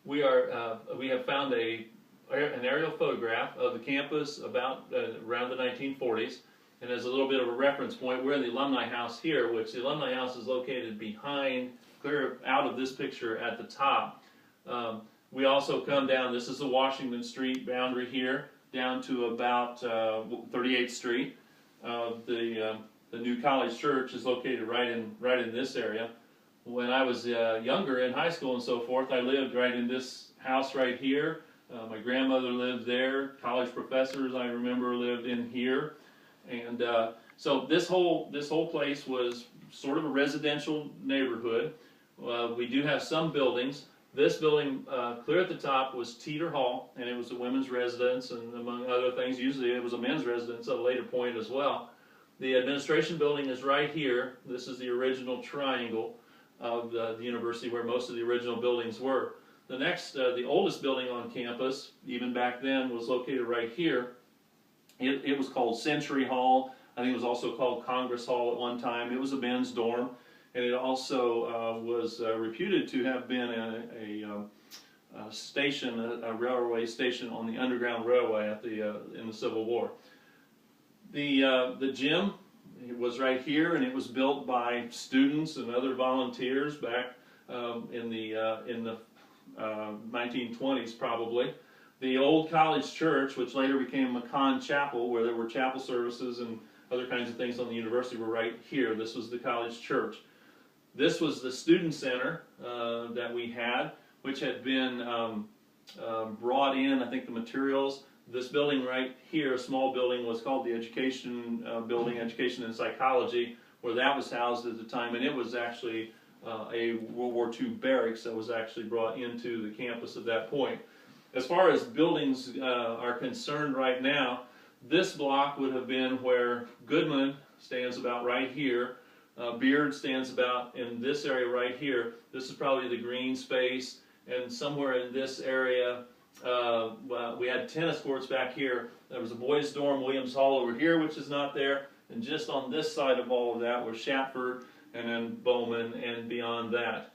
We have found an aerial photograph of the campus about around the 1940s, and as a little bit of a reference point, we're in the Alumni House here, which the Alumni House is located behind, clear out of this picture at the top. We also come down, this is the Washington Street boundary here, down to about 38th Street. The new college church is located right in this area. When I was younger in high school and so forth, I lived right in this house right here. My grandmother lived there. College professors, I remember, lived in here. And so this whole place was sort of a residential neighborhood. We do have some buildings. This building, clear at the top, was Teeter Hall, and it was a women's residence, and among other things, usually it was a men's residence at a later point as well. The administration building is right here. This is the original triangle of the university where most of the original buildings were. The next, the oldest building on campus, even back then, was located right here. It was called Century Hall. I think it was also called Congress Hall at one time. It was a men's dorm, and it also was reputed to have been a station, a railway station on the Underground Railway at in the Civil War. The gym was right here, and it was built by students and other volunteers back in the 1920s probably. The old college church, which later became McCon Chapel, where there were chapel services and other kinds of things on the university, were right here. This was the college church. This was the student center that we had, which had been brought in, I think, the materials. This building right here, a small building, was called the Education Building, Education and Psychology, where that was housed at the time, and it was actually a World War II barracks that was actually brought into the campus at that point. As far as buildings are concerned right now, this block would have been where Goodman stands about right here. Beard stands about in this area right here. This is probably the green space, and somewhere in this area we had tennis courts back here. There was a boys' dorm, Williams Hall, over here, which is not there, and just on this side of all of that was Shatford, and then Bowman, and beyond that.